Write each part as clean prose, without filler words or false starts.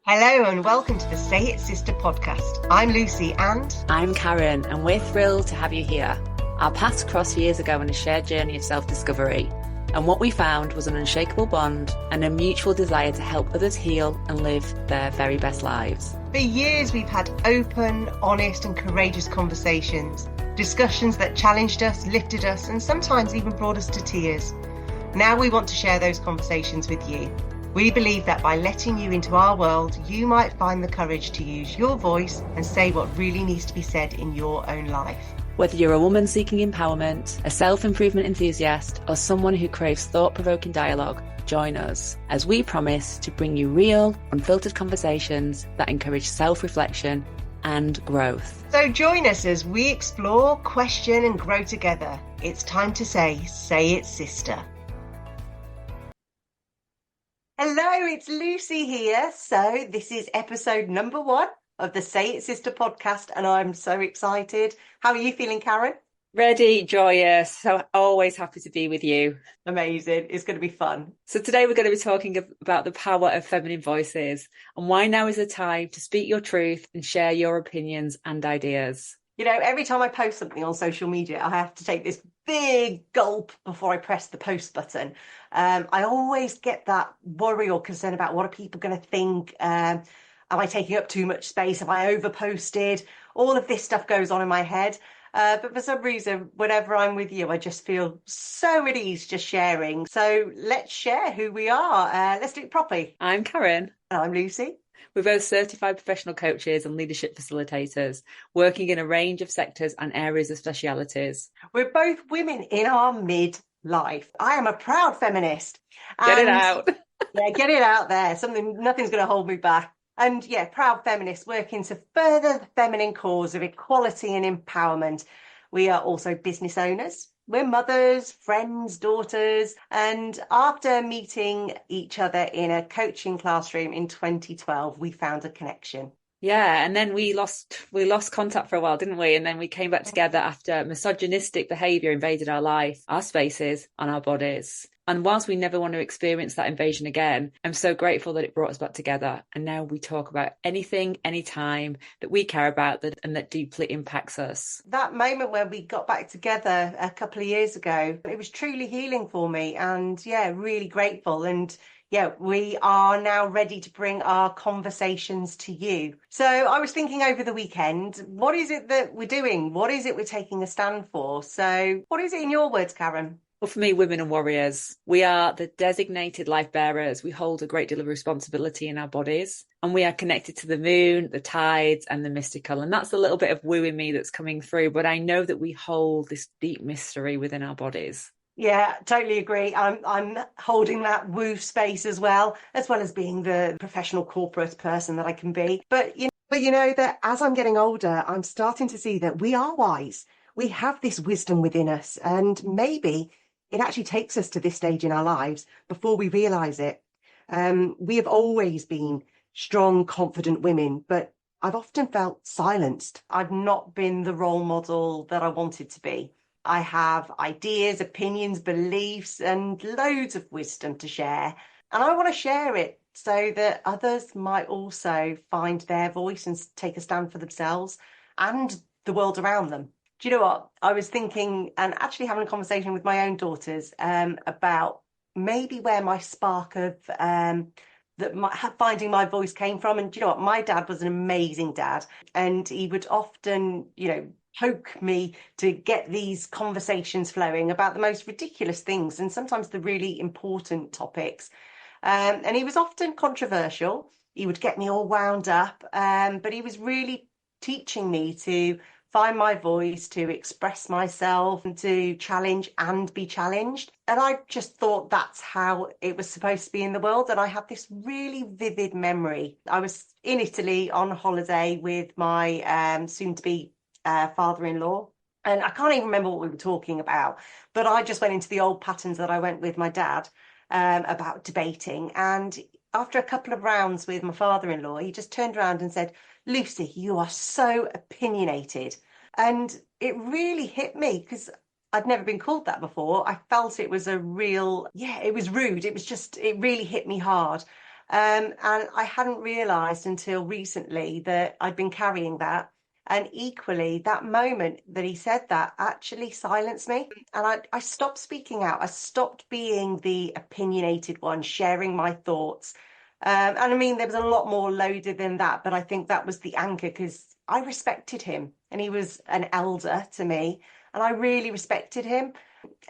Hello and welcome to the Say It Sister podcast. I'm Lucy and I'm Karen, and we're thrilled to have you here. Our paths crossed years ago on a shared journey of self-discovery, and what we found was an unshakable bond and a mutual desire to help others heal and live their very best lives. For years we've had open, honest and courageous conversations, discussions that challenged us, lifted us and sometimes even brought us to tears. Now we want to share those conversations with you. We believe that by letting you into our world, you might find the courage to use your voice and say what really needs to be said in your own life. Whether you're a woman seeking empowerment, a self-improvement enthusiast, or someone who craves thought-provoking dialogue, join us as we promise to bring you real, unfiltered conversations that encourage self-reflection and growth. So join us as we explore, question and grow together. It's time to say it, sister. Hello, it's Lucy here. So this is episode number 1 of the Say It Sister podcast and I'm so excited. How are you feeling, Karen? Ready, joyous, so always happy to be with you. Amazing. It's going to be fun. So today we're going to be talking about the power of feminine voices and why now is the time to speak your truth and share your opinions and ideas. You know, every time I post something on social media, I have to take this big gulp before I press the post button. I always get that worry or concern about what are people going to think? Am I taking up too much space? Have I overposted? All of this stuff goes on in my head. But for some reason, whenever I'm with you, I just feel so at ease just sharing. So let's share who we are. Let's do it properly. I'm Karen. And I'm Lucy. We're both certified professional coaches and leadership facilitators, working in a range of sectors and areas of specialities. We're both women in our midlife. I am a proud feminist. Get it out. Yeah, get it out there. Nothing's going to hold me back. And yeah, proud feminists working to further the feminine cause of equality and empowerment. We are also business owners. We're mothers, friends, daughters, and after meeting each other in a coaching classroom in 2012, we found a connection. Yeah, and then we lost contact for a while, didn't we? And then we came back together after misogynistic behaviour invaded our life, our spaces, and our bodies. And whilst we never want to experience that invasion again, I'm so grateful that it brought us back together. And now we talk about anything, anytime that we care about and that deeply impacts us. That moment where we got back together a couple of years ago, it was truly healing for me. And yeah, really grateful. And yeah, we are now ready to bring our conversations to you. So I was thinking over the weekend, what is it that we're doing? What is it we're taking a stand for? So what is it in your words, Karen? Well, for me, women and warriors, we are the designated life bearers. We hold a great deal of responsibility in our bodies and we are connected to the moon, the tides and the mystical. And that's a little bit of woo in me that's coming through. But I know that we hold this deep mystery within our bodies. Yeah, totally agree. I'm holding that woo space as well as being the professional corporate person that I can be. But you know that as I'm getting older, I'm starting to see that we are wise. We have this wisdom within us and maybe it actually takes us to this stage in our lives before we realise it. We have always been strong, confident women, but I've often felt silenced. I've not been the role model that I wanted to be. I have ideas, opinions, beliefs, and loads of wisdom to share. And I want to share it so that others might also find their voice and take a stand for themselves and the world around them. Do you know what? I was thinking and actually having a conversation with my own daughters about maybe where my spark of finding my voice came from. And do you know what? My dad was an amazing dad and he would often, poke me to get these conversations flowing about the most ridiculous things and sometimes the really important topics. And he was often controversial. He would get me all wound up, but he was really teaching me to find my voice, to express myself, and to challenge and be challenged. And I just thought that's how it was supposed to be in the world. And I had this really vivid memory. I was in Italy on holiday with my soon-to-be father-in-law. And I can't even remember what we were talking about, but I just went into the old patterns that I went with my dad about debating. And after a couple of rounds with my father-in-law, he just turned around and said, "Lucy, you are so opinionated." And it really hit me because I'd never been called that before. I felt it was a real, it was rude. It was just, it really hit me hard. And I hadn't realised until recently that I'd been carrying that. And equally, that moment that he said that actually silenced me. And I stopped speaking out. I stopped being the opinionated one, sharing my thoughts. And I mean, there was a lot more loaded than that, but I think that was the anchor because I respected him and he was an elder to me and I really respected him.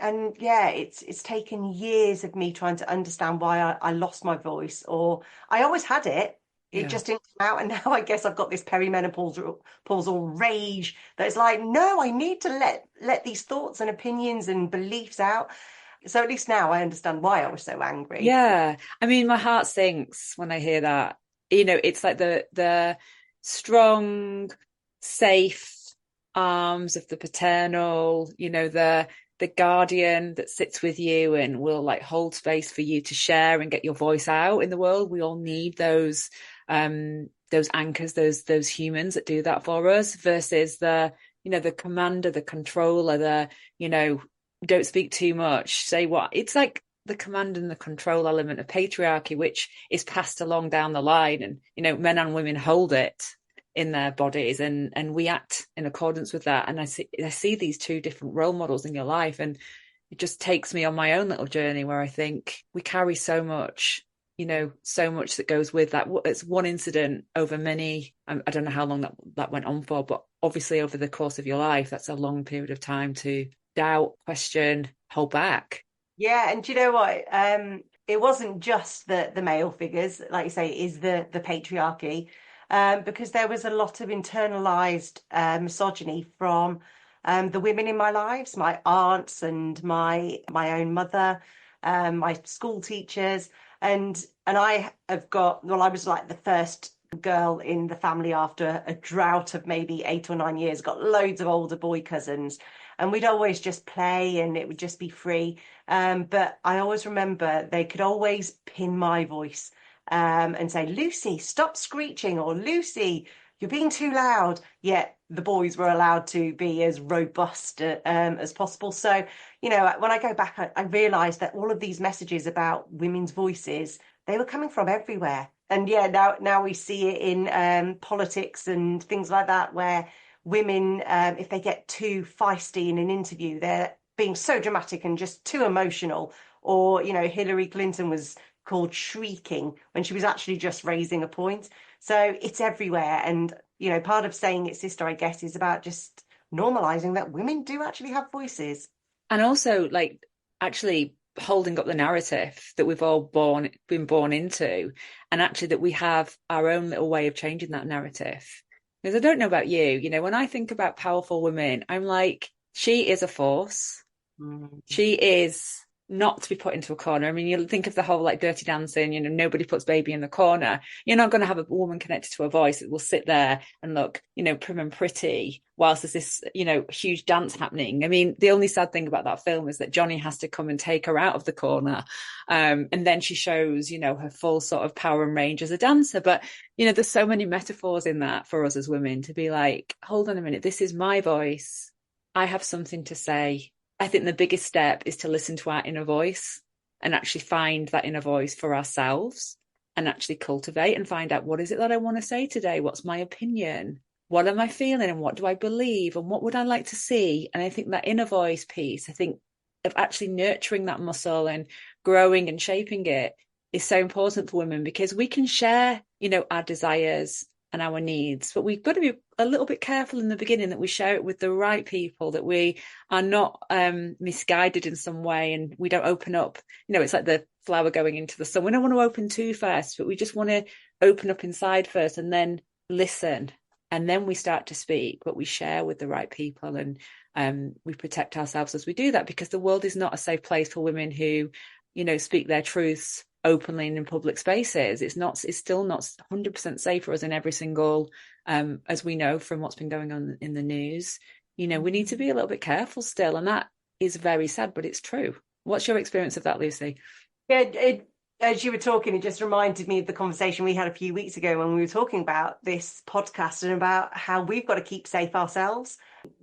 And yeah, it's taken years of me trying to understand why I lost my voice, or I always had it. It Yeah. just didn't come out, and now I guess I've got this perimenopausal rage that is like, no, I need to let these thoughts and opinions and beliefs out. So at least now I understand why I was so angry. Yeah. I mean, my heart sinks when I hear that. It's like the strong, safe arms of the paternal, the guardian that sits with you and will like hold space for you to share and get your voice out in the world. We all need those anchors, those humans that do that for us versus the commander, the controller, don't speak too much, say what. It's like the command and the control element of patriarchy, which is passed along down the line, and men and women hold it in their bodies, and we act in accordance with that. And I see these two different role models in your life, and it just takes me on my own little journey where I think we carry so much, so much that goes with that. It's one incident over many. I don't know how long that went on for, but obviously over the course of your life, that's a long period of time to doubt, question, hold back. Yeah, and do you know what? It wasn't just the male figures, like you say, it is the patriarchy, because there was a lot of internalized misogyny from the women in my lives, my aunts and my own mother, my school teachers, and I have got, well, I was like the first girl in the family after a drought of maybe 8 or 9 years, got loads of older boy cousins, and we'd always just play and it would just be free. But I always remember they could always pin my voice and say, Lucy, stop screeching, or Lucy, you're being too loud. Yet the boys were allowed to be as robust as possible. So, when I go back, I realised that all of these messages about women's voices, they were coming from everywhere. And yeah, now we see it in politics and things like that, where women, if they get too feisty in an interview, they're being so dramatic and just too emotional. Or, Hillary Clinton was called shrieking when she was actually just raising a point. So it's everywhere. And, part of saying it, sister, I guess, is about just normalizing that women do actually have voices. And also, like, actually holding up the narrative that we've all been born into, and actually that we have our own little way of changing that narrative. Because I don't know about you, when I think about powerful women, I'm like, she is a force. Mm. She is not to be put into a corner. I mean, you think of the whole like Dirty Dancing, nobody puts baby in the corner. You're not going to have a woman connected to a voice that will sit there and look, prim and pretty whilst there's this, huge dance happening. I mean, the only sad thing about that film is that Johnny has to come and take her out of the corner. And then she shows, her full sort of power and range as a dancer. But, there's so many metaphors in that for us as women to be like, hold on a minute, this is my voice. I have something to say. I think the biggest step is to listen to our inner voice and actually find that inner voice for ourselves and actually cultivate and find out, what is it that I want to say today? What's my opinion? What am I feeling? And what do I believe? And what would I like to see? And I think that inner voice piece, I think of actually nurturing that muscle and growing and shaping it is so important for women, because we can share, our desires and our needs, but we've got to be a little bit careful in the beginning that we share it with the right people, that we are not misguided in some way, and we don't open up, it's like the flower going into the sun. We don't want to open too fast, but we just want to open up inside first and then listen, and then we start to speak, but we share with the right people, and we protect ourselves as we do that, because the world is not a safe place for women who speak their truths openly and in public spaces. It's still not 100% safe for us in every single, as we know from what's been going on in the news. We need to be a little bit careful still, and that is very sad, but it's true. What's your experience of that, Lucy? Yeah, as you were talking, it just reminded me of the conversation we had a few weeks ago when we were talking about this podcast and about how we've got to keep safe ourselves,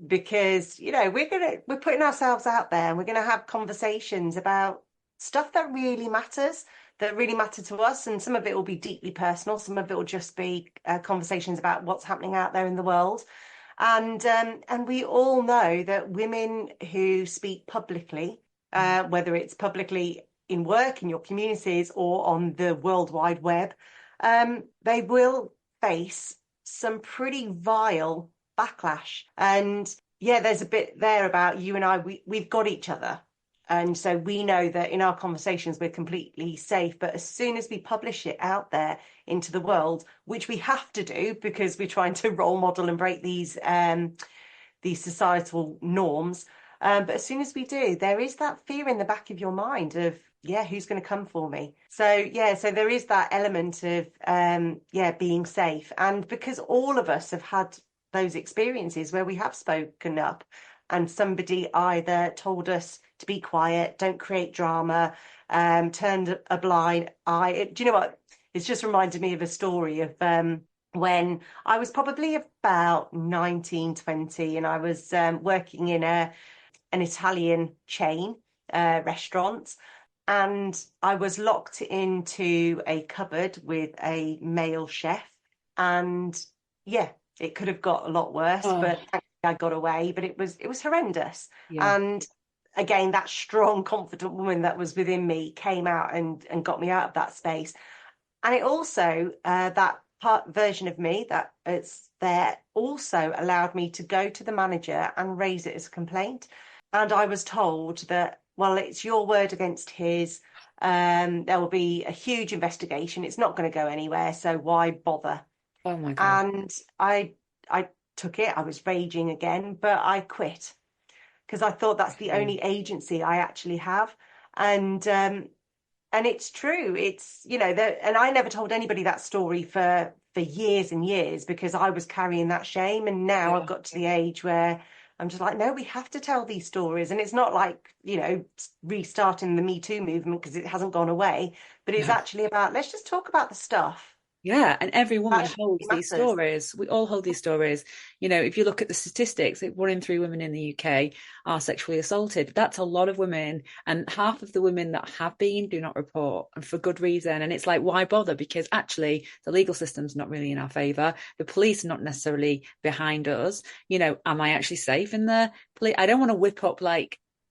because we're putting ourselves out there and we're going to have conversations about stuff that really matters, that really matter to us. And some of it will be deeply personal. Some of it will just be conversations about what's happening out there in the world. And we all know that women who speak publicly, whether it's publicly in work, in your communities, or on the World Wide Web, they will face some pretty vile backlash. And yeah, there's a bit there about you and I, we've got each other. And so we know that in our conversations, we're completely safe. But as soon as we publish it out there into the world, which we have to do because we're trying to role model and break these societal norms. But as soon as we do, there is that fear in the back of your mind of, yeah, who's going to come for me? So, yeah, so there is that element of, being safe. And because all of us have had those experiences where we have spoken up and somebody either told us to be quiet, don't create drama, turned a blind eye. Do you know what? It's just reminded me of a story of when I was probably about 19, 20, and I was working in an Italian chain restaurant. And I was locked into a cupboard with a male chef. And yeah, it could have got a lot worse, but thankfully I got away. But it was horrendous. Yeah. And again, that strong, confident woman that was within me came out and got me out of that space. And it also, that version of me that it's there also allowed me to go to the manager and raise it as a complaint. And I was told that, well, it's your word against his. There will be a huge investigation. It's not going to go anywhere. So why bother? Oh my God. And I took it. I was raging again, but I quit because I thought that's the only agency I actually have. And it's true. It's, and I never told anybody that story for years and years because I was carrying that shame. And now I've got to the age where I'm just like, no, we have to tell these stories. And it's not like, restarting the Me Too movement because it hasn't gone away, but it's actually about, let's just talk about the stuff. Yeah, and every woman holds matters. these stories. We all hold these stories. If you look at the statistics, 1 in 3 women in the UK are sexually assaulted. That's a lot of women, and half of the women that have been do not report, and for good reason. And it's like, why bother? Because actually, the legal system's not really in our favour. The police are not necessarily behind us. Am I actually safe in the police? I don't want to whip up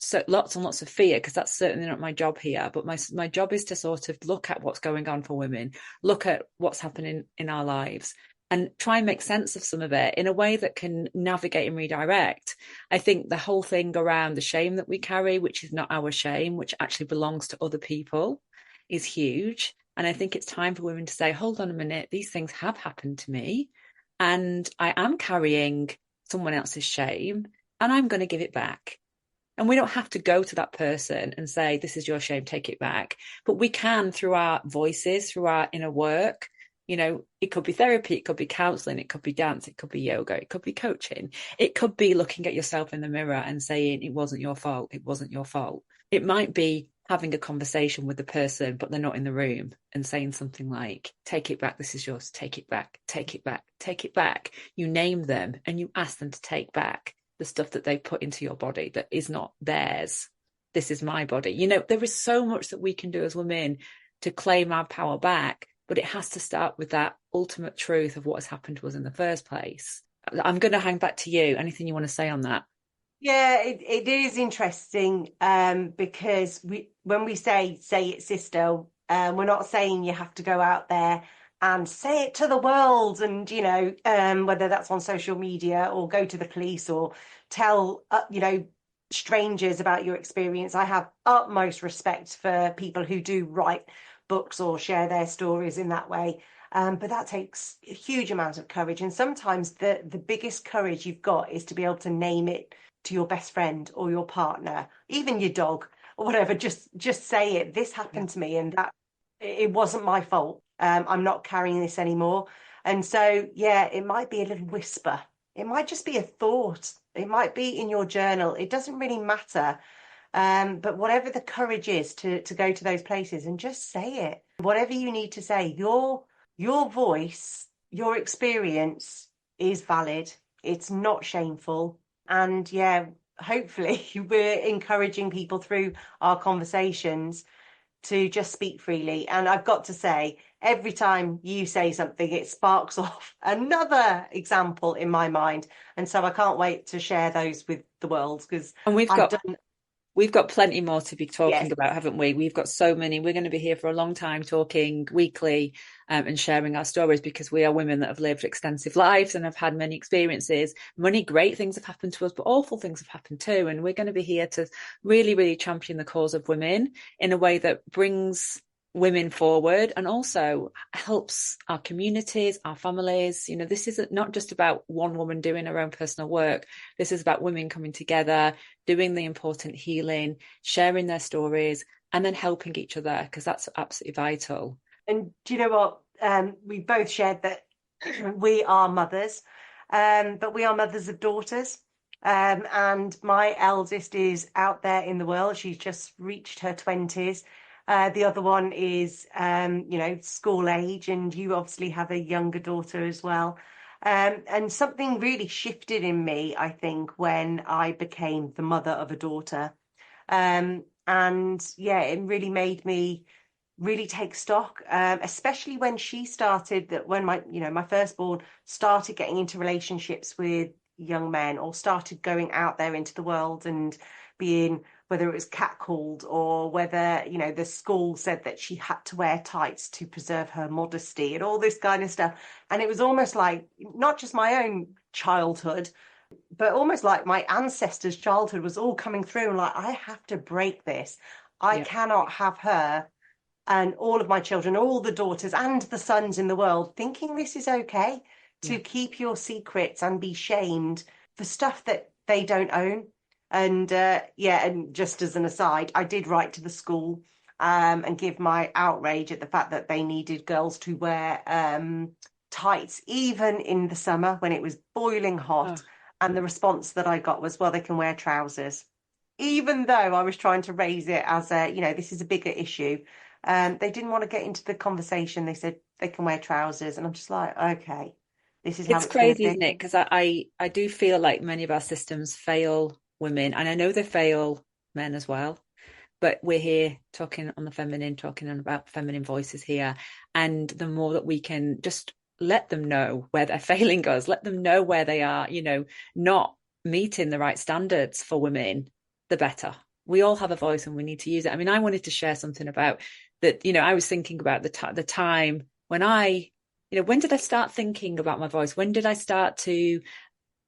so lots and lots of fear, because that's certainly not my job here. But my job is to sort of look at what's going on for women, look at what's happening in our lives, and try and make sense of some of it in a way that can navigate and redirect. I think the whole thing around the shame that we carry, which is not our shame, which actually belongs to other people, is huge. And I think it's time for women to say, hold on a minute, these things have happened to me, and I am carrying someone else's shame, and I'm going to give it back. And we don't have to go to that person and say, this is your shame, take it back. But we can, through our voices, through our inner work. It could be therapy, it could be counseling, it could be dance, it could be yoga, it could be coaching. It could be looking at yourself in the mirror and saying, it wasn't your fault, it wasn't your fault. It might be having a conversation with the person, but they're not in the room, and saying something like, take it back, this is yours, take it back, take it back, take it back. You name them and you ask them to take back the stuff that they put into your body that is not theirs. This is my body. There is so much that we can do as women to claim our power back, but it has to start with that ultimate truth of what has happened to us in the first place. I'm going to hang back to you. Anything you want to say on that? Yeah, it is interesting because when we say it, sister, we're not saying you have to go out there and say it to the world, and whether that's on social media or go to the police or tell strangers about your experience. I have utmost respect for people who do write books or share their stories in that way, but that takes a huge amount of courage. And sometimes the biggest courage you've got is to be able to name it to your best friend or your partner, even your dog or whatever. Just say it. This happened to me, and that it wasn't my fault. I'm not carrying this anymore. And so, yeah, it might be a little whisper. It might just be a thought. It might be in your journal. It doesn't really matter. But whatever the courage is to go to those places and just say it, whatever you need to say, your voice, your experience is valid. It's not shameful. And yeah, hopefully we're encouraging people through our conversations to just speak freely. And I've got to say, every time you say something, it sparks off another example in my mind. And so I can't wait to share those with the world, because And I've done, we've got plenty more to be yes. talking about, haven't we? We've got so many. We're going to be here for a long time talking weekly, and sharing our stories, because we are women that have lived extensive lives and have had many experiences. Many great things have happened to us, but awful things have happened too. And we're going to be here to really, really champion the cause of women in a way that brings women forward and also helps our communities, our families. You know, this isn't not just about one woman doing her own personal work. This is about women coming together, doing the important healing, sharing their stories, and then helping each other, because that's absolutely vital. And do you know what? We both shared that we are mothers, but we are mothers of daughters. And my eldest is out there in the world. She's just reached her 20s. The other one is, school age, and you obviously have a younger daughter as well. And something really shifted in me, I think, when I became the mother of a daughter. And yeah, it really made me really take stock, especially when she started that when my firstborn started getting into relationships with young men, or started going out there into the world and being, whether it was catcalled or whether, the school said that she had to wear tights to preserve her modesty and all this kind of stuff. And it was almost like not just my own childhood, but almost like my ancestors' childhood was all coming through, and like, I have to break this. I Yeah. cannot have her and all of my children, all the daughters and the sons in the world, thinking this is okay to keep your secrets and be shamed for stuff that they don't own. And and just as an aside, I did write to the school and give my outrage at the fact that they needed girls to wear tights, even in the summer when it was boiling hot. Oh. And the response that I got was, well, they can wear trousers. Even though I was trying to raise it as this is a bigger issue. They didn't want to get into the conversation. They said they can wear trousers. And I'm just like, okay, this is how It's it's going to crazy, be. isn't it? Because I do feel like many of our systems fail women, and I know they fail men as well. But we're here talking on the feminine, talking about feminine voices here. And the more that we can just let them know where they're failing us, let them know where they are, not meeting the right standards for women, the better. We all have a voice and we need to use it. I mean, I wanted to share something about that. I was thinking about the time when when did I start thinking about my voice? When did I start to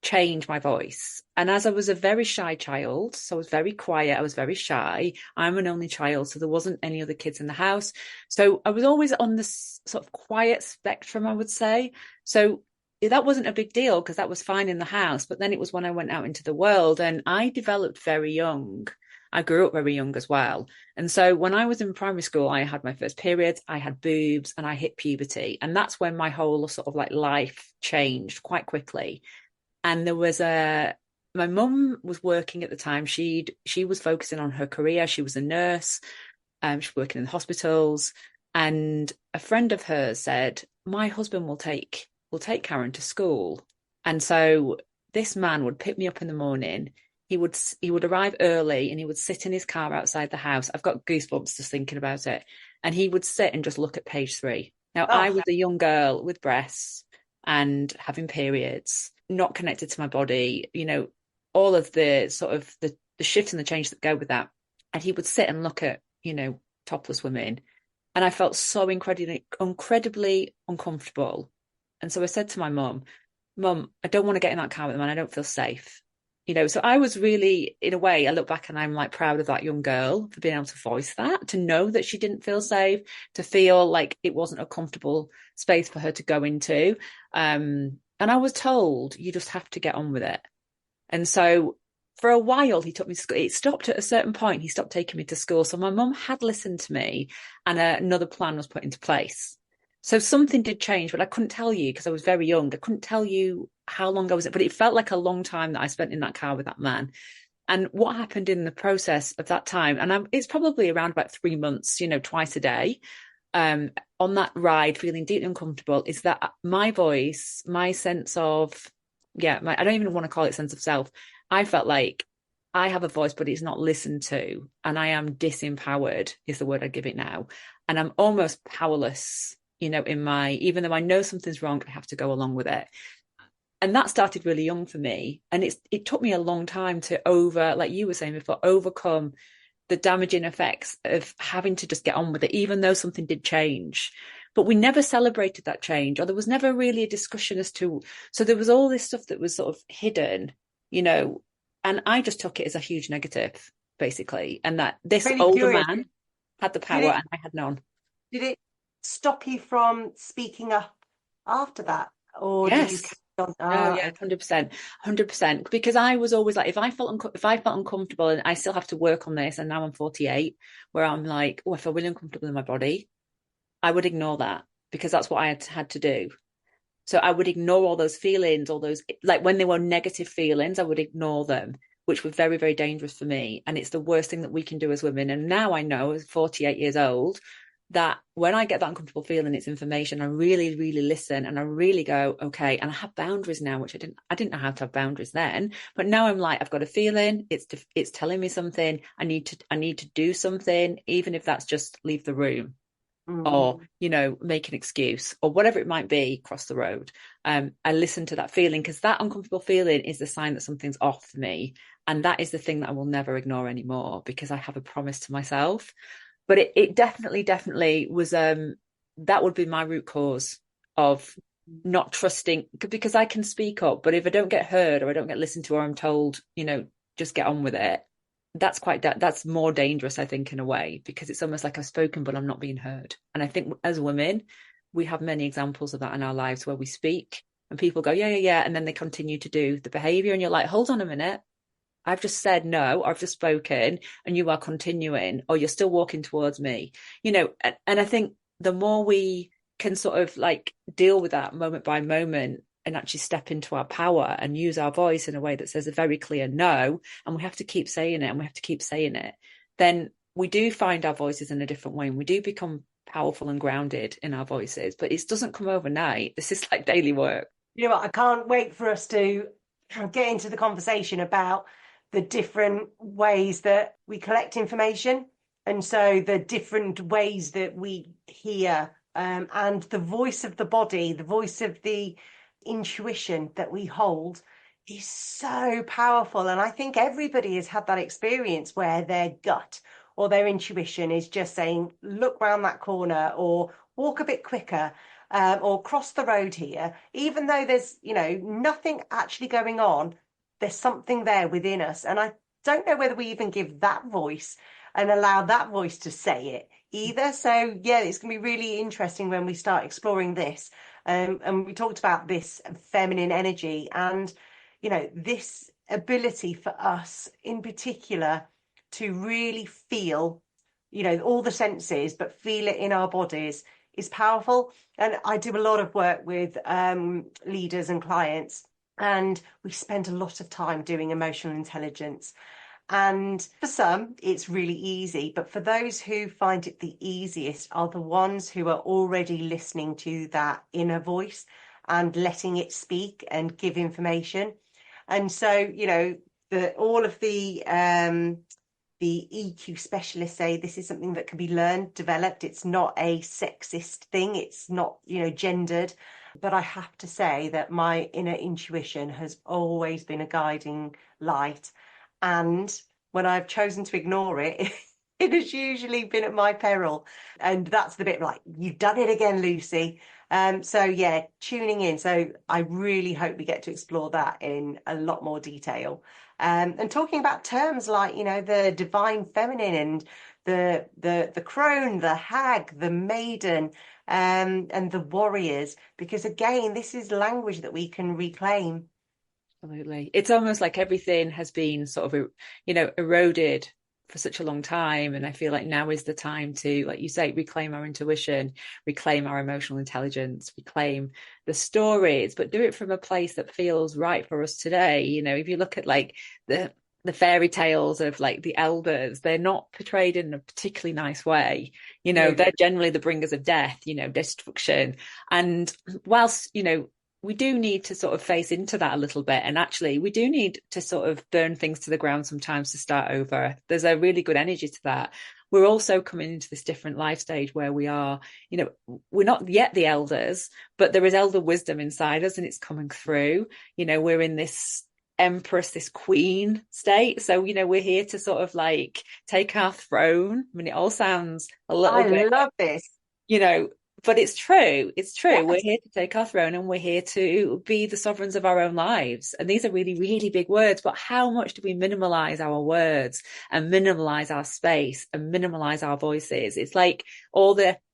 change my voice? And as I was a very shy child, so I was very quiet, I was very shy. I'm an only child, so there wasn't any other kids in the house. So I was always on this sort of quiet spectrum, I would say. So that wasn't a big deal because that was fine in the house. But then it was when I went out into the world, and I developed very young. I grew up very young as well. And so when I was in primary school, I had my first periods, I had boobs, and I hit puberty. And that's when my whole sort of like life changed quite quickly. And there was my mum was working at the time. She was focusing on her career. She was a nurse. She was working in hospitals. And a friend of hers said, my husband will take Karen to school. And so this man would pick me up in the morning. He would arrive early, and he would sit in his car outside the house. I've got goosebumps just thinking about it. And he would sit and just look at page 3. Now, I was a young girl with breasts and having periods, not connected to my body, all of the sort of the shifts and the change that go with that. And he would sit and look at, topless women. And I felt so incredibly uncomfortable. And so I said to my mum, I don't want to get in that car with the man. I don't feel safe. So I was really, in a way, I look back and I'm like proud of that young girl for being able to voice that, to know that she didn't feel safe, to feel like it wasn't a comfortable space for her to go into. And I was told, you just have to get on with it. And so for a while, he took me to school. It stopped at a certain point. He stopped taking me to school. So my mum had listened to me, and another plan was put into place. So something did change, but I couldn't tell you because I was very young. I couldn't tell you how long I was, but it felt like a long time that I spent in that car with that man. And what happened in the process of that time, and it's probably around about 3 months, twice a day, on that ride, feeling deeply uncomfortable, is that my voice, my sense of, I don't even want to call it sense of self. I felt like I have a voice, but it's not listened to, and I am disempowered is the word I give it now. And I'm almost powerless, in even though I know something's wrong, I have to go along with it. And that started really young for me. And it took me a long time to like you were saying before, overcome the damaging effects of having to just get on with it, even though something did change. But we never celebrated that change, or there was never really a discussion as to, so there was all this stuff that was sort of hidden, and I just took it as a huge negative, basically. And that this Really older curious. man had the power and I had none. Did it stop you from speaking up after that? Or did you Yes. carry on? Oh yeah, 100%, 100%. Because I was always like, if I felt uncomfortable, and I still have to work on this, and now I'm 48, where I'm like, oh, if I feel really uncomfortable in my body, I would ignore that, because that's what I had to do. So I would ignore all those feelings, all those, like when they were negative feelings, I would ignore them, which were very, very dangerous for me. And it's the worst thing that we can do as women. And now I know, as 48 years old, that when I get that uncomfortable feeling, it's information. I really, really listen, and I really go, okay. And I have boundaries now, which I didn't know how to have boundaries then. But now I'm like, I've got a feeling, it's telling me something. I need to do something, even if that's just leave the room. Or make an excuse, or whatever it might be, cross the road. I listen to that feeling, because that uncomfortable feeling is the sign that something's off for me, and that is the thing that I will never ignore anymore, because I have a promise to myself. But it definitely was that would be my root cause of not trusting, because I can speak up, but if I don't get heard, or I don't get listened to, or I'm told, just get on with it, that's more dangerous, I think, in a way, because it's almost like I've spoken but I'm not being heard. And I think as women, we have many examples of that in our lives, where we speak and people go, yeah, and then they continue to do the behavior, and you're like, hold on a minute, I've just said no, I've just spoken, and you are continuing, or you're still walking towards me, and I think the more we can sort of like deal with that moment by moment, and actually step into our power and use our voice in a way that says a very clear no, and we have to keep saying it, and we have to keep saying it, then we do find our voices in a different way, and we do become powerful and grounded in our voices. But it doesn't come overnight. This is like daily work. You know what? I can't wait for us to get into the conversation about the different ways that we collect information. And so the different ways that we hear, and the voice of the body, the voice of the intuition that we hold is so powerful. And I think everybody has had that experience where their gut or their intuition is just saying, look round that corner, or walk a bit quicker, or cross the road here, even though there's, nothing actually going on. There's something there within us. And I don't know whether we even give that voice and allow that voice to say it either. So yeah, it's going to be really interesting when we start exploring this. And we talked about this feminine energy, and, this ability for us in particular to really feel, all the senses, but feel it in our bodies is powerful. And I do a lot of work with leaders and clients, and we spend a lot of time doing emotional intelligence. And for some, it's really easy. But for those who find it the easiest are the ones who are already listening to that inner voice and letting it speak and give information. And so, all of the EQ specialists say this is something that can be learned, developed. It's not a sexist thing. It's not, gendered. But I have to say that my inner intuition has always been a guiding light. And when I've chosen to ignore it, it has usually been at my peril. And that's the bit like, you've done it again, Lucy. So yeah, tuning in. So I really hope we get to explore that in a lot more detail. And talking about terms like, the divine feminine, and the crone, the hag, the maiden, and the warriors, because again, this is language that we can reclaim. Absolutely. It's almost like everything has been sort of, eroded for such a long time. And I feel like now is the time to, like you say, reclaim our intuition, reclaim our emotional intelligence, reclaim the stories, but do it from a place that feels right for us today. If you look at like the fairy tales of like the elders, they're not portrayed in a particularly nice way. They're generally the bringers of death, destruction. And whilst, we do need to sort of face into that a little bit. And actually, we do need to sort of burn things to the ground sometimes to start over. There's a really good energy to that. We're also coming into this different life stage where we are, you know, we're not yet the elders, but there is elder wisdom inside us and it's coming through. You know, we're in this empress, this queen state. So, you know, we're here to sort of like take our throne. I mean, it all sounds a little bit. I love this. You know, but it's true. It's true. Yes. We're here to take our throne and we're here to be the sovereigns of our own lives. And these are really, really big words. But how much do we minimalize our words and minimalize our space and minimalize our voices? It's like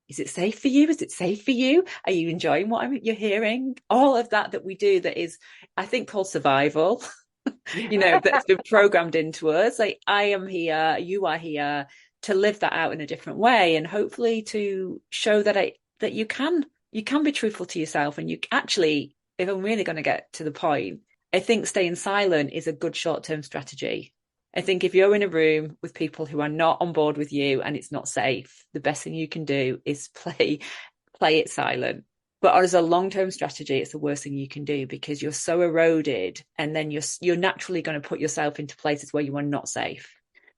is it safe for you? Is it safe for you? Are you enjoying what you're hearing? All of that we do that is, I think, called survival, you know, that's been programmed into us. Like, I am here, you are here, to live that out in a different way, and hopefully to show that that you can be truthful to yourself. And you actually, if I'm really going to get to the point, I think staying silent is a good short-term strategy. I think if you're in a room with people who are not on board with you and it's not safe, the best thing you can do is play it silent. But as a long-term strategy, it's the worst thing you can do, because you're so eroded, and then you're naturally going to put yourself into places where you are not safe.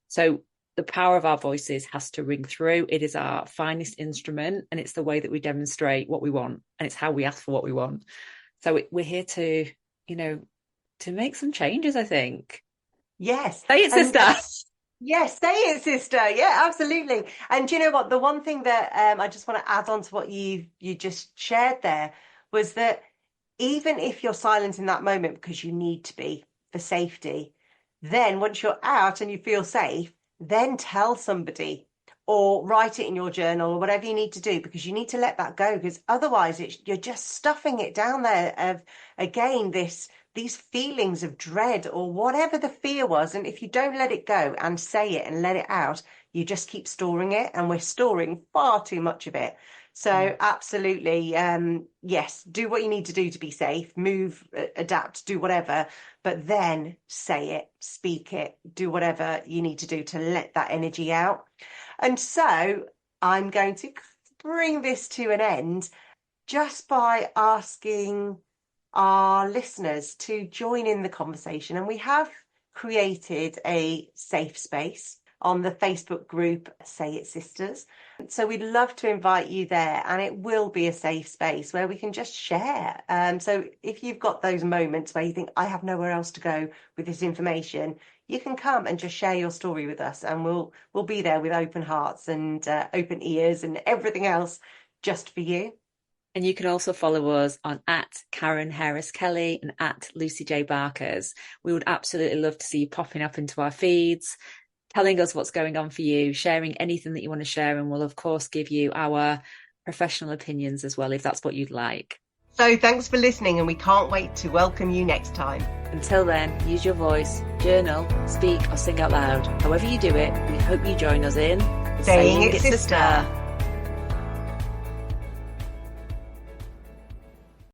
So the power of our voices has to ring through. It is our finest instrument, and it's the way that we demonstrate what we want, and it's how we ask for what we want. So we're here to, you know, to make some changes, I think. Yes. Say it, sister. Yes, say it, sister. Yeah, absolutely. And you know what? The one thing that I just want to add on to what you just shared there was that even if you're silent in that moment because you need to be for safety, then once you're out and you feel safe, then tell somebody or write it in your journal or whatever you need to do, because you need to let that go, because otherwise you're just stuffing it down there of, again, these feelings of dread or whatever the fear was. And if you don't let it go and say it and let it out, you just keep storing it, and we're storing far too much of it. So absolutely, yes, do what you need to do to be safe, move, adapt, do whatever, but then say it, speak it, do whatever you need to do to let that energy out. And so I'm going to bring this to an end just by asking our listeners to join in the conversation. And we have created a safe space on the Facebook group Say It Sisters. So we'd love to invite you there, and it will be a safe space where we can just share. So if you've got those moments where you think, I have nowhere else to go with this information, you can come and just share your story with us, and we'll be there with open hearts and open ears and everything else just for you. And you can also follow us on @KarenHarrisKelly and @LucyJBarkers. We would absolutely love to see you popping up into our feeds, telling us what's going on for you, sharing anything that you want to share. And we'll, of course, give you our professional opinions as well, if that's what you'd like. So thanks for listening, and we can't wait to welcome you next time. Until then, use your voice, journal, speak or sing out loud. However you do it, we hope you join us in Saying It, Sister.